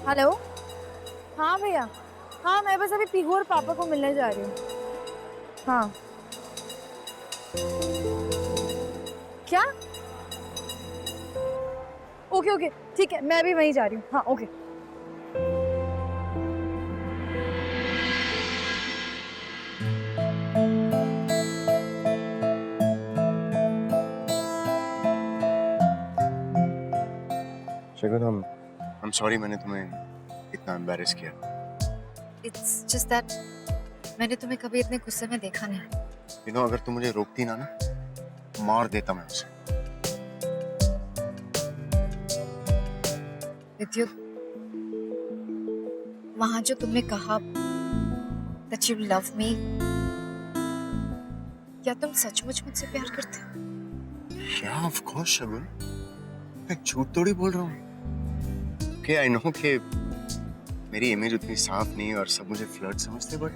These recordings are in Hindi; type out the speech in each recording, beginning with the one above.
हेलो। हाँ भैया, हाँ मैं बस अभी पीहू और पापा को मिलने जा रही हूँ। हाँ। क्या? ओके ओके ठीक है, मैं भी वहीं जा रही हूँ। हाँ ओके। शगुन, I'm sorry मैंने तुम्हें इतना एम्बैरेस किया। It's just that मैंने तुम्हें कभी इतने गुस्से में देखा नहीं। अगर तुम मुझे रोकती ना मार देता मैं उसे। विद्युत, वहां जो तुमने कहा that you love me, क्या तुम सचमुच मुझसे प्यार करते हो? Yeah, of course शगुन, मैं झूठ थोड़ी बोल रहा हूँ। Okay, I know कि मेरी इमेज उतनी साफ नहीं और सब मुझे फ्लर्ट समझते, बट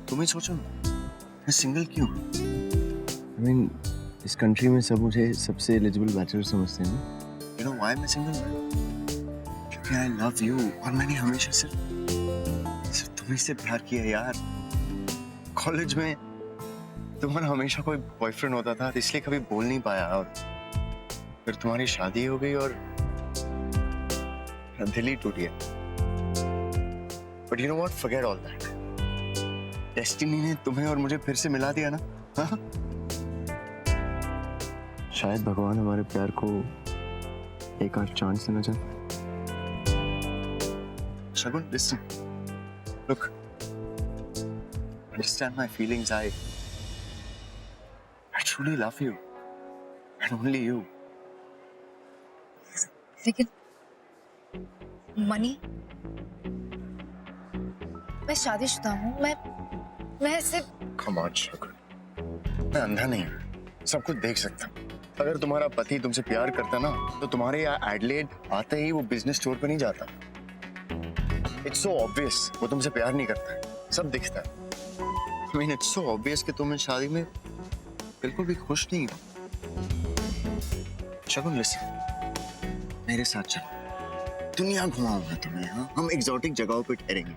तुम ही सोचो ना, मैं सिंगल क्यों? I mean, इस कंट्री में सब मुझे सबसे एलिजिबल बैचलर समझते हैं ना। You know why मैं सिंगल हूँ? क्योंकि I love you और मैंने हमेशा सिर्फ तुम्ही से प्यार किया यार। कॉलेज में तुम्हारा हमेशा कोई बॉयफ्रेंड होता था, इसलिए कभी बोल नहीं पाया, और फिर तुम्हारी शादी हो गई और दिल ही टूट गया। But you know what? Forget all that. Destiny ने तुम्हें और मुझे फिर से मिला दिया ना? हाँ? शायद भगवान हमारे प्यार को एक और चांस देना चाहता है। शगुन, listen. Look. Understand my feelings. I truly love you. And only you. लेकिन मनी, मैं शादीशुदा हूँ। मैं सिर्फ Come on, शगुन. मैं अंधा नहीं हूँ, सब कुछ देख सकता हूँ। अगर तुम्हारा पति तुमसे प्यार करता ना, तो तुम्हारे यहाँ एडलेड आते ही वो बिजनेस स्टोर पे नहीं जाता। It's so obvious वो तुमसे प्यार नहीं करता है, सब दिखता है। I mean, it's so obvious कि तुम इस शादी में बिल्कुल भी खुश नहीं हो। शगुन, listen, मेरे साथ चलो, दुनिया घुमाऊंगा तुम्हें। हाँ, हम एग्जॉटिक जगहों पे ठहरेंगे।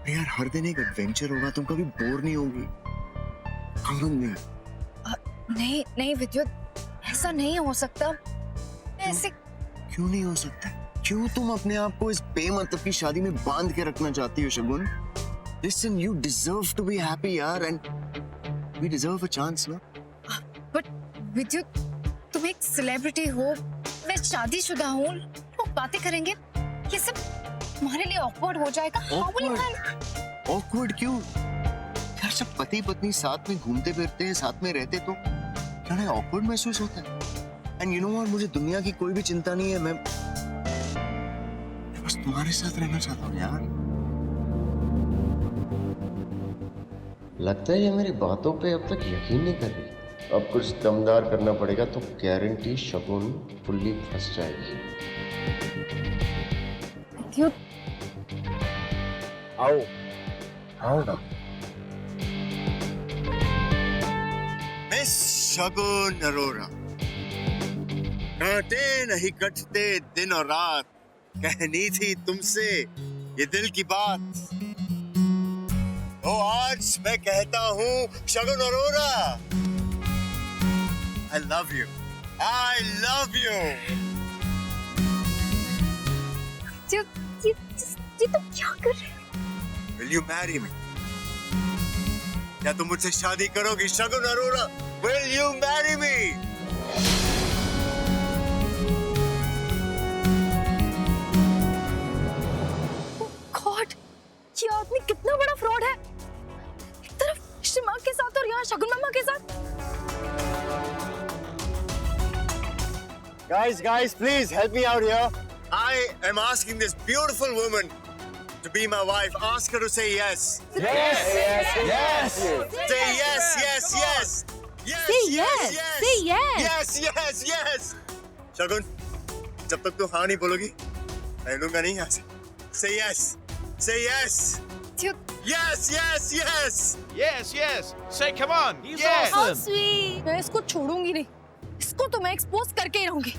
यार, हर दिन एक एडवेंचर होगा, तुम कभी बोर नहीं होगी। Come with me. नहीं नहीं विद्युत, ऐसा नहीं हो सकता। ऐसे क्यों नहीं हो सकता? क्यों तुम अपने आप को इस बेमतलब की शादी में बांध के रखना चाहती हो शगुन? Listen, you deserve to be happy यार, and we deserve a chance, ना? बट विद्युत, तुम एक सेलिब्रिटी हो, मैं शादीशुदा हूँ, लोग बातें करेंगे, ये सब तुम्हारे लिए ऑकवर्ड हो जाएगा। Awkward क्यों? यार, सब पति पत्नी साथ में घूमते फिरते हैं, साथ में रहते, तो क्या ना ऑकवर्ड महसूस होता है? And you know what? मुझे दुनिया की कोई भी चिंता नहीं है, मैं बस तुम्हारे साथ रहना चाहता हूँ यार। लगता है ये मेरी बातों पे अब तक यकीन नहीं कर रही। अब कुछ दमदार करना पड़ेगा तो गारंटी शगुन फुल्ली फंस जाएगी। क्यों? आओ, आओ ना। मिस शगुन अरोरा, कांटे नहीं कटते दिन और रात, कहनी थी तुमसे ये दिल की बात, तो आज मैं कहता हूँ शगुन Arora, I love you. I love you. ये तुम क्या कर रहे हो? Will you marry me? क्या तुम मुझसे शादी करोगी Shagun Arora? Will you marry me? God, ये आदमी कितना बड़ा फ्रॉड है। एक तरफ शिमा के साथ और यहाँ शगुन मामा के साथ। Guys, please help me out here. I am asking this beautiful woman to be my wife. Ask her to say yes. Yes. Say yes, yes, yes. Yes, Say yes. Say yes. Yes. शगुन, जब तक तू हाँ नहीं बोलोगी, मैं लूंगा नहीं यहाँ से। Say yes. Say yes. Yes. Yes. Say, come on. How sweet. मैं इसको छोड़ूंगी नहीं। इस इसको तो मैं एक्सपोज करके ही रहूंगी।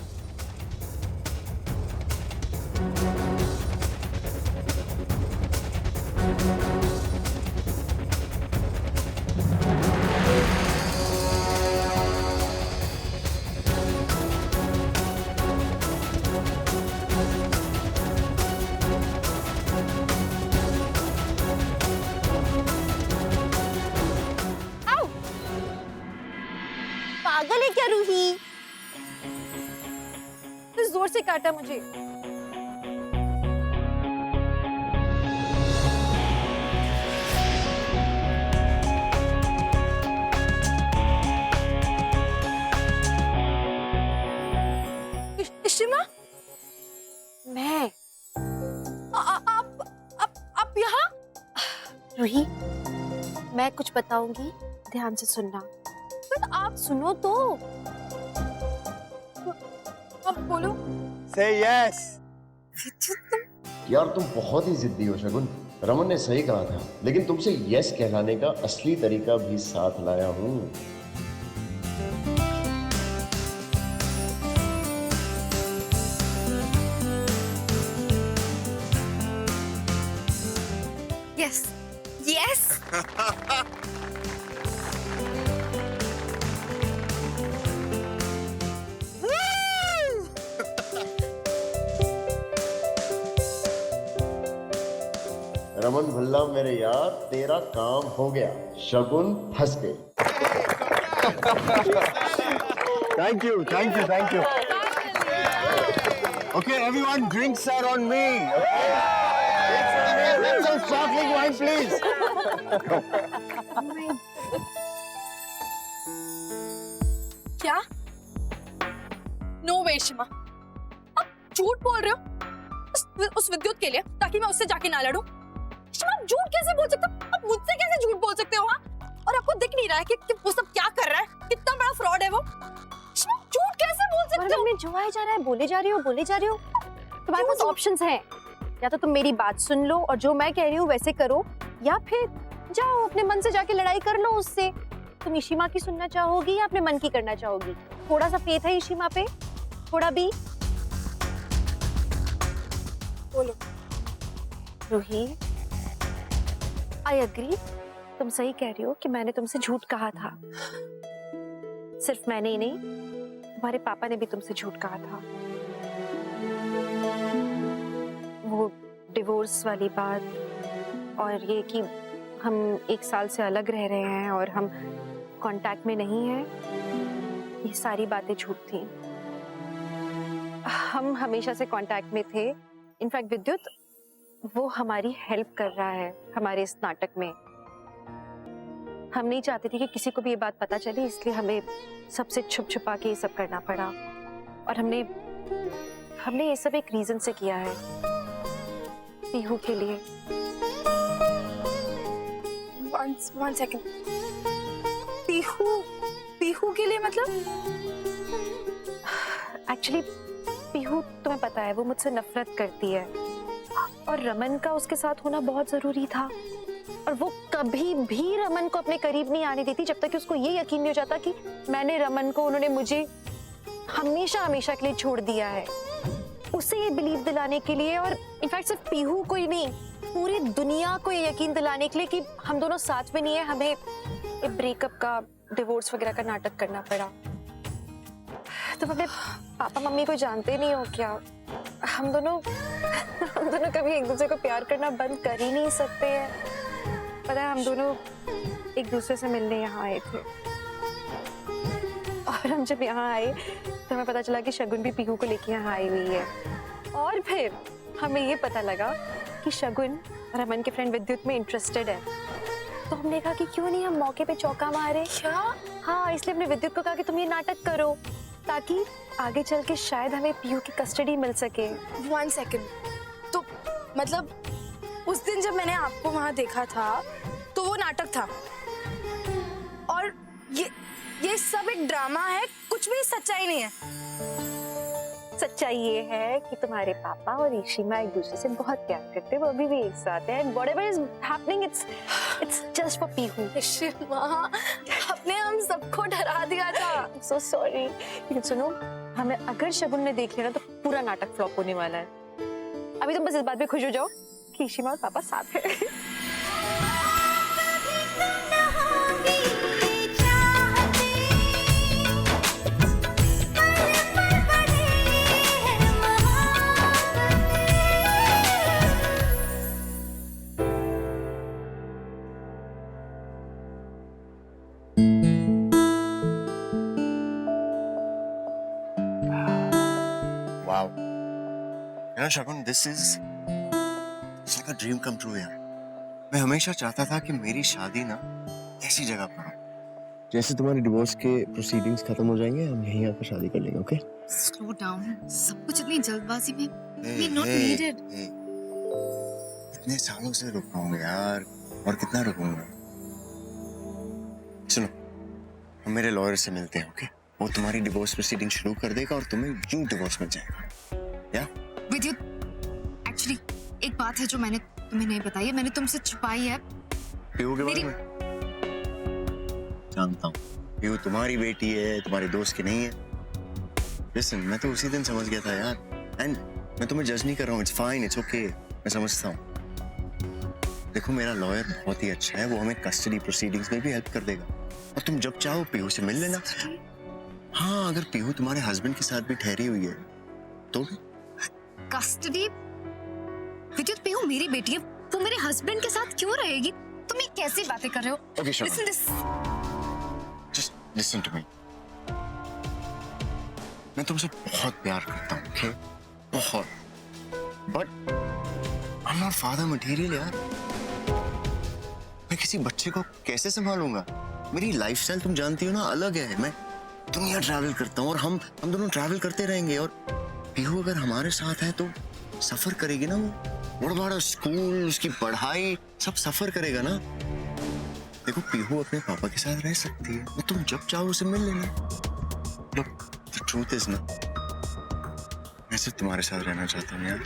पागल है क्या रूही? तो जोर से काटा मुझे। इशिमा, मैं आप यहाँ? रूही, मैं कुछ बताऊंगी, ध्यान से सुनना। पर आप सुनो तो। अब बोलो। Say yes. यार तुम बहुत ही जिद्दी हो शगुन। रमन ने सही कहा था, लेकिन तुमसे यस कहलाने का असली तरीका भी साथ लाया हूँ। Yes yes. रमन भल्ला मेरे यार, तेरा काम हो गया, शगुन फंस गई। Thank you, thank you, thank you. Okay, everyone, drinks are on me. Let's have sparkling wine, please. क्या? नो वे शिमा, आप झूठ बोल रहे हो उस विद्युत के लिए, ताकि मैं उससे जाके ना लड़ूं। शिमा, आप झूठ कैसे बोल सकते हो? आप मुझसे कैसे झूठ बोल सकते हो? हाँ, और आपको दिख नहीं रहा है कि वो सब क्या कर रहा है? कितना बड़ा फ्रॉड है वो। शिमा, झूठ कैसे बोल सकते हो? में जुआया जा रहा है, बोले जा रही हो। तुम्हारे पास ऑप्शंस हैं, या तो तुम मेरी बात सुन लो और जो मैं कह रही हूँ वैसे करो, या फिर जाओ अपने मन से जाके लड़ाई कर लो उससे। तुम इशिमा की सुनना चाहोगी या अपने मन की करना चाहोगी? थोड़ा सा फेथ है इशिमा पे, थोड़ा भी। बोलो। रूही, आई एग्री, तुम सही कह रही हो कि मैंने तुमसे झूठ कहा था। सिर्फ मैंने ही नहीं, तुम्हारे पापा ने भी तुमसे झूठ कहा था। वो डिवोर्स वाली बात और ये कि हम 1 साल से अलग रह रहे हैं और हम कांटेक्ट में नहीं हैं, ये सारी बातें झूठ थी। हम हमेशा से कांटेक्ट में थे। इनफैक्ट विद्युत, वो हमारी हेल्प कर रहा है हमारे इस नाटक में। हम नहीं चाहते थे कि किसी को भी ये बात पता चले, इसलिए हमें सबसे छुप छुपा के ये सब करना पड़ा। और हमने ये सब एक रीजन से किया है, पीहू के लिए। One second. पीहू के लिए मतलब? एक्चुअली पीहू, तुम्हें पता है, वो मुझसे नफरत करती है और रमन का उसके साथ होना बहुत जरूरी था। और वो कभी भी रमन को अपने करीब नहीं आने देती जब तक कि उसको ये यकीन नहीं हो जाता कि मैंने रमन को, उन्होंने मुझे हमेशा हमेशा के लिए छोड़ दिया है। उसे ये बिलीव दिलाने के लिए, और इनफैक्ट सिर्फ पीहू को ही नहीं, पूरी दुनिया को ये यकीन दिलाने के लिए कि हम दोनों साथ में नहीं है, हमें एक ब्रेकअप का, डिवोर्स वगैरह का नाटक करना पड़ा। तुम अपने पापा मम्मी को जानते नहीं हो क्या? हम दोनों कभी एक दूसरे को प्यार करना बंद कर ही नहीं सकते हैं। पता है, हम दोनों एक दूसरे से मिलने यहाँ आए थे और हम जब यहाँ आए तो हमें पता चला कि शगुन भी पीहू को लेके यहाँ आई हुई है। और फिर हमें ये पता लगा कि शगुन रमन के फ्रेंड विद्युत में इंटरेस्टेड है। तो हमने कहा कि क्यों नहीं हम मौके पे चौका मारे। क्या? हाँ, इसलिए हमने विद्युत को कहा कि तुम ये नाटक करो ताकि आगे चल के शायद हमें पीहू की कस्टडी मिल सके। 1 सेकंड। तो मतलब उस दिन जब मैंने आपको वहां देखा था तो वो नाटक था, और ये सब एक ड्रामा है, कुछ भी सच्चाई नहीं है। सच्चाई ये है कि तुम्हारे पापा और इशिमा एक दूसरे से बहुत प्यार करते हैं, वो अभी भी एक साथ हैं। Whatever is happening, it's just for Pihu. शिमा, आपने हम सबको डरा दिया था। so sorry. लेकिन सुनो, हमें अगर शगुन ने देख लिया ना तो पूरा नाटक फ्लॉप होने वाला है. अभी तुम बस इस बात पे खुश हो जाओ कि ईशिमा और पापा साथ हैं. Wow. You know, Shagun, this is it's like a dream come true यार. मैं हमेशा चाहता था कि मेरी शादी ना ऐसी जगह पर हो. जैसे तुम्हारे डिवोर्स के प्रोसीडिंग्स खत्म हो जाएंगे, हम यहीं आकर शादी कर लेंगे, ओके? स्लो डाउन, सब कुछ इतनी जल्दबाजी में Hey, not needed. hey. इतने सालों से रुक रहा हूँ यार, और कितना रुकूंगा? सुनो, हम मेरे लॉयर से मिलते हैं, ओके? वो तुम्हारी डिवोर्स प्रोसीडिंग शुरू कर देगा और तुम्हें यूं डिवोर्स मिल जाएगा, या? विद्युत, एक्चुअली एक बात है जो मैंने तुम्हें नहीं बताई है, मैंने तुमसे छुपाई है. पीहू के बारे मेरी- में जानता हूँ. पीहू तुम्हारी बेटी है, तुम्हारे दोस्त की नहीं है. लिसन, मैं तो उसी दिन समझ गया था यार. एंड मैं तुम्हें जज नहीं कर रहा हूँ. It's fine, it's okay. मैं समझता हूँ. देखो, मेरा लॉयर बहुत ही अच्छा है. वो हमें कस्टडी प्रोसीडिंग्स में भी हेल्प कर देगा. और तुम जब चाहो पीहू से मिल लेना. हाँ, अगर पीहू तुम्हारे हस्बैंड के साथ भी ठहरी हुई है तो कस्टडी? विद्युत, पीहू मेरी बेटी है, वो मेरे हस्बैंड के साथ क्यों रहेगी? तुम ये कैसी बातें कर रहे हो? Okay, Shobana. Listen this. Just listen to me. मैं तुमसे बहुत प्यार करता हूँ, okay? बहुत. But I'm not father material यार. मैं किसी बच्चे को कैसे संभालूंगा? मेरी लाइफस्टाइल तुम जानती हो ना, अलग है. मैं दुनिया ट्रैवल करता हूँ और हम दोनों ट्रैवल करते रहेंगे. और पीहू अगर हमारे साथ है तो सफर करेगी ना. वो बड़ा बड़ा स्कूल, उसकी पढ़ाई सब सफर करेगा ना. देखो, पीहू अपने पापा के साथ रह सकती है. और तुम जब चाहो उसे मिल लेना. Look, the truth is ना, मैं सिर्फ तुम्हारे साथ रहना चाहता हूँ यार.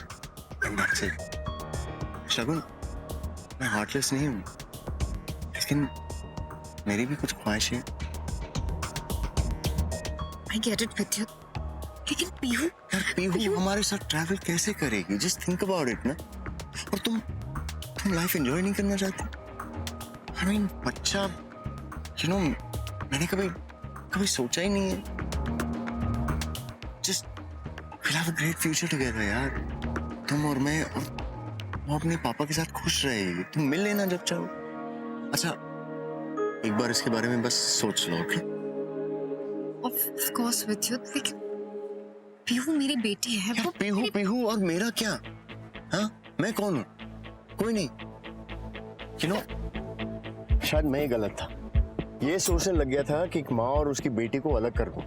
And that's it. शगुन, मैं हार्टलेस नहीं हूँ, लेकिन मेरी भी कुछ ख्वाहिशें. I get it, विद्युत. लेकिन पीहू, यार पीहू हमारे साथ ट्रैवल कैसे करेगी? जस्ट थिंक अबाउट इट ना. और तुम लाइफ एंजॉय नहीं करना चाहती? आई मीन, बच्चा, यू नो, मैंने कभी सोचा ही नहीं है. Just we'll have a great future together यार. तुम और मैं, और वो अपने पापा के साथ खुश रहेगी. तुम मिल लेना जब चाहो. अच्छा, एक बार इसके बारे में बस सोच लो, ओके? ऑफ कोर्स विद्युत, लेकिन पीहू मेरी बेटी है. यार वो पीहू और मेरा क्या? हाँ, मैं कौन हूँ? कोई नहीं. You know, शायद मैं ही गलत था. ये सोचने लग गया था कि एक माँ और उसकी बेटी को अलग कर दूं.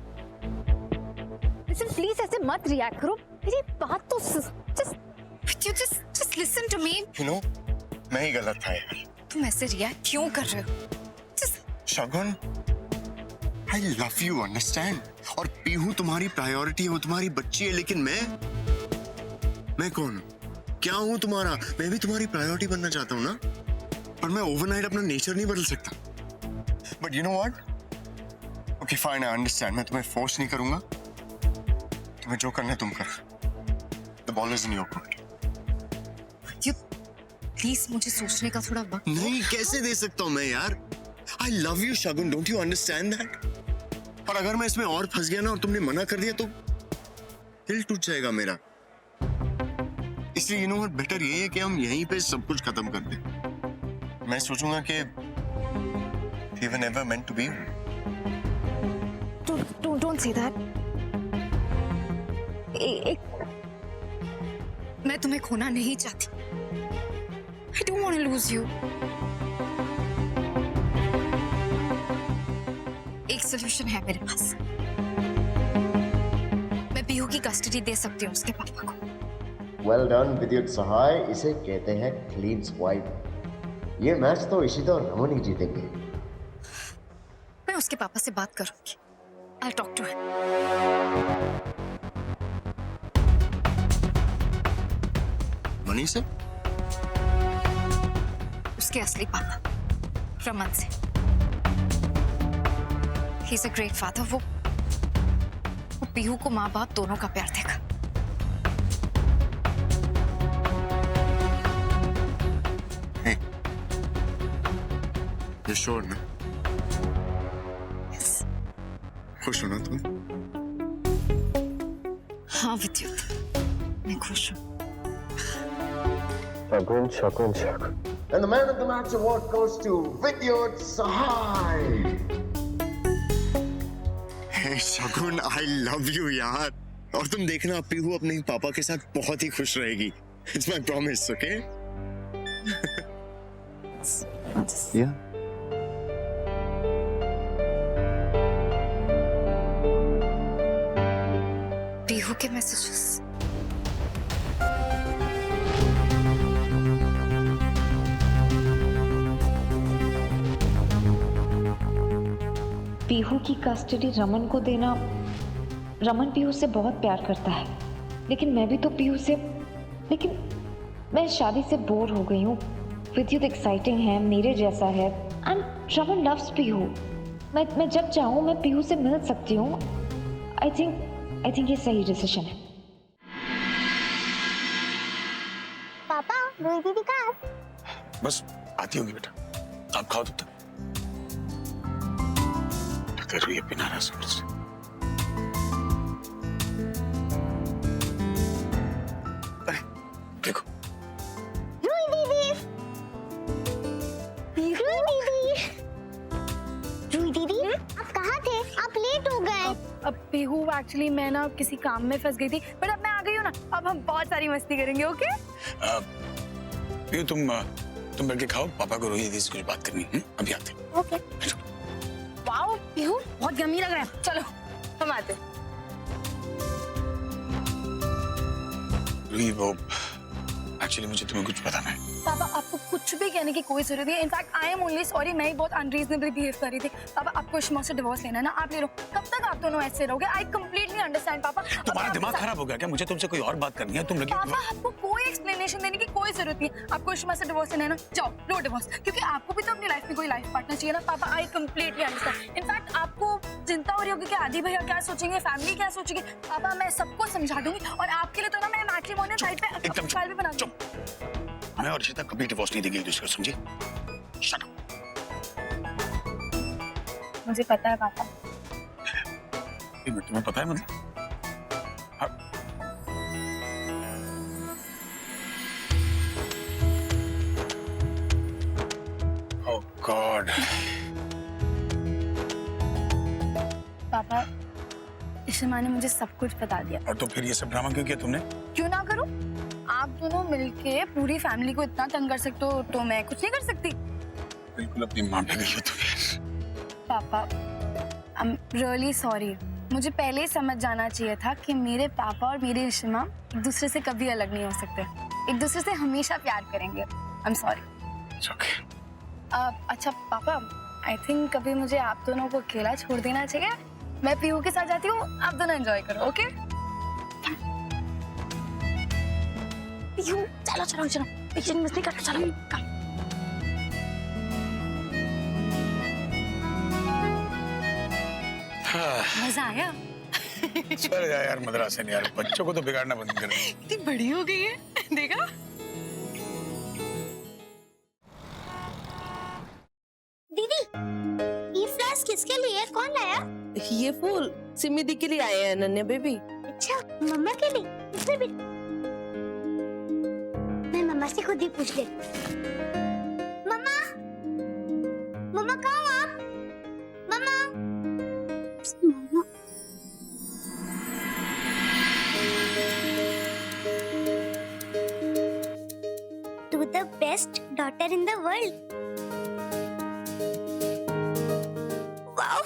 Listen, please ऐसे मत रिएक्ट करो. मेरी बात तो just विद्युत, just listen to me. You know, मैं ही गलत था यार. तुम ऐसे रिएक्ट क्यों कर रहे हो? Just Shagun, I love you, understand? और पीहू तुम्हारी प्रायोरिटी है, वो तुम्हारी बच्ची है. लेकिन मैं कौन हूँ? क्या हूँ तुम्हारा? मैं भी तुम्हारी प्रायोरिटी बनना चाहता हूँ ना. पर मैं ओवरनाइट अपना नेचर नहीं बदल सकता. But you know what? Okay fine, I understand. मैं तुम्हें फोर्स नहीं करूंगा. तुम्हें जो करना है तुम कर. The ball is in your court. विद्युत, प्लीज मुझे सोचने का थोड़ा वक्त. नहीं, कैसे दे सकता हूँ मैं यार? I love you Shagun, don't you understand that? और अगर मैं इसमें और फंस गया ना, और तुमने मना कर दिया, तो दिल टूट जाएगा मेरा. इसलिए यू नो व्हाट, बेटर यही है कि हम यहीं पे सब कुछ खत्म कर दें. मैं सोचूंगा कि we were never meant to be. don't say that. मैं तुम्हें खोना नहीं चाहती. I don't want to lose you. एक सोल्यूशन है मेरे पास. मैं पीहू की कस्टडी दे सकती हूँ उसके पापा को. वेल डन विद्युत सहाय. इसे कहते हैं क्लीन स्वाइप. ये मैच तो इशिता और रमन ही जीतेंगे. मैं उसके पापा से बात करूंगी. I'll talk to him. Money से? उसके असली पापा रमन से. He's a great father. वो पीहू को माँ बाप दोनों का प्यार देगा। ये श्योर ना? खुश हो ना तुम? हाँ विद्युत, मैं खुश हूँ। शगुन शगुन शगुन। And the man of the match award goes to Vidyut Sahai. Hey Shagun, I love you यार। और तुम देखना पीहू अपने पापा के साथ बहुत ही खुश रहेगी। It's my promise, okay? Yeah. Pihu के मैसेजेस। पीहू की कस्टडी रमन को देना। रमन पीहू से बहुत प्यार करता है, लेकिन मैं भी तो पीहू से, लेकिन मैं शादी से बोर हो गई हूँ। विद्युत एक्साइटिंग है, मेरे जैसा है, एंड रमन लव्स पीहू। मैं जब चाहूँ मैं पीहू से मिल सकती हूँ। आई थिंक ये सही डिसीजन है। पापा, रोई दीदी कहाँ है? बस आती होगी बेटा, आप खाओ तब तक। लगता है ये भी नाराज है मुझसे। अरे देखो, रोई दीदी, रोई दीदी, आप कहाँ थे? आप लेट हो गए। अब पीहू एक्चुअली मैं ना किसी काम में फंस गई थी, पर अब मैं आ गई हूँ ना, अब हम बहुत सारी मस्ती करेंगे। ओके? पीहू तुम बैठ के खाओ, पापा को रोहित दीदी से कुछ बात करनी है। अभी आते हैं। ओके। वाओ पीहू, बहुत यम्मी लग रहा है। चलो हम आते हैं। रोहित वो एक्चुअली मुझे तुम्हें कुछ बताना है। पापा आपको कुछ भी कहने की कोई जरूरत नहीं है। In fact I am only sorry, मैं ही बहुत अनरीजनेबली बिहेव कर रही थी। पापा आपको इश्मा से डिवोर्स लेना है ना, आप ले लो। कब तक आप दोनों ऐसे रहोगे? आई कंप्लीटली अंडरस्टैंड पापा। तुम्हारा दिमाग खराब हो गया क्या? मुझे तुमसे कोई और बात करनी है, तुम लगी। पापा आपको कोई एक्सप्लेनेशन देने की कोई जरूरत नहीं है। आपको इश्मा से डिवोर्स लेना है ना, जाओ लो डिवोर्स, क्योंकि आपको भी तो अपनी लाइफ में कोई लाइफ पार्टनर चाहिए ना। पापा आई कंप्लीटली अंडरस्टैंड। इनफैक्ट आपको चिंता हो रही होगी कि आदि भैया क्या सोचेंगे, फैमिली क्या सोचेगी। पापा मैं सबको समझा दूंगी, और आपके लिए तो ना मैं मैट्रिमोनियल साइट पे एकदम फाइल भी बना दूंगी। मैं और ऋषिता कभी डिवोर्स नहीं देंगे एक दूसरे को, समझी? Shut up. मुझे पता है पापा। तुम्हें पता है मतलब? ओह गॉड। पापा इशिमा ने मुझे सब कुछ बता दिया। और तो फिर ये सब ड्रामा क्यों किया तुमने? क्यों ना करूं? आप दोनों मिलके पूरी फैमिली को इतना तंग कर सकते हो, तो मैं कुछ नहीं कर सकती। बिल्कुल अपनी माँ पे गई हो तुम यार। पापा आई एम रियली सॉरी। मुझे पहले ही समझ जाना चाहिए था कि मेरे पापा और मेरी इशिमा एक दूसरे से कभी अलग नहीं हो सकते, एक दूसरे से हमेशा प्यार करेंगे। I am sorry. It's okay. अच्छा पापा, आई थिंक कभी मुझे आप दोनों को अकेला छोड़ देना चाहिए। मैं पीहू के साथ जाती हूँ, आप दोनों एंजॉय करो। ओके? पीहू चलो चलो चलो, पिक्चर मिस नहीं करना। चलो कम। मजा आया? चल जा यार मद्रास है यार, बच्चों को तो बिगाड़ना बंद कर दे। इतनी बड़ी हो गई है, देखा? दीदी, ये फ्लास्क किसके लिए है? कौन लाया? ये फूल सिमी दी के लिए आए हैं अनन्या बेबी। अच्छा, मम्मा के लिए? इसमें भी मैं मम्मा से खुद ही पूछ ले। मम्मा, मम्मा कहाँ हो आप? मम्मा, मम्मा। To the best daughter in the world. Wow,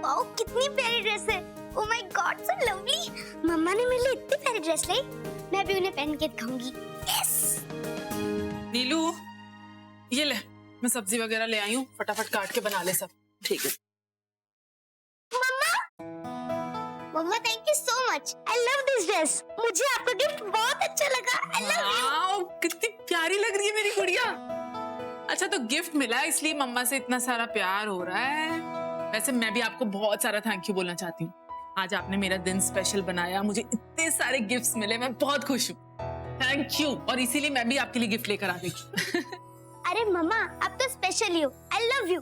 wow कितनी प्यारी ड्रेस है। Oh my God, so lovely. मम्मा ने मेरे लिए इतनी प्यारी ड्रेस लाई, मैं भी उन्हें पहन के दिखाऊंगी। Yes. नीलू, ये ले, मैं सब्जी वगैरह ले आई हूँ, फटाफट काट के बना ले सब। ठीक है। Mama thank you so much. I love this dress. मुझे आपका गिफ्ट बहुत अच्छा लगा। I love you. वाओ, कितनी प्यारी लग रही है मेरी गुड़िया। अच्छा तो गिफ्ट मिला इसलिए मम्मा से इतना सारा प्यार हो रहा है। वैसे मैं भी आपको बहुत सारा थैंक यू बोलना चाहती हूँ। आज आपने मेरा दिन स्पेशल बनाया, मुझे इतने सारे गिफ्ट्स मिले, मैं बहुत खुश हूँ। Thank you. और इसीलिए मैं भी आपके लिए गिफ्ट लेकर आ गई। अरे मम्मा आप तो स्पेशल ही हो, आई लव यू।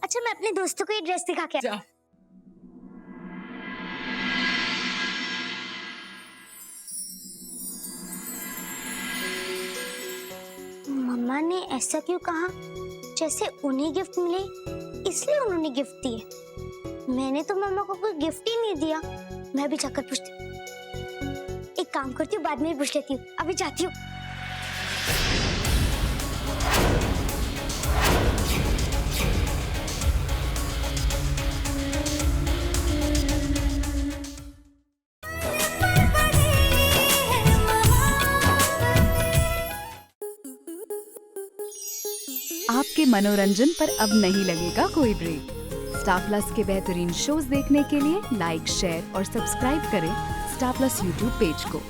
अच्छा मैं अपने दोस्तों को ये ड्रेस दिखा के जाओ। मम्मा ने ऐसा क्यों कहा जैसे उन्हें गिफ्ट मिले इसलिए उन्होंने गिफ्ट दिए। मैंने तो मम्मा को कोई गिफ्ट ही नहीं दिया। मैं भी जाकर पूछती हूँ। एक काम करती हूँ, बाद में ही पूछ लेती हूँ। अभी जाती हूँ। आपके मनोरंजन पर अब नहीं लगेगा कोई ब्रेक। स्टार प्लस के बेहतरीन शोज देखने के लिए लाइक, शेयर और सब्सक्राइब करें स्टार प्लस यूट्यूब पेज को।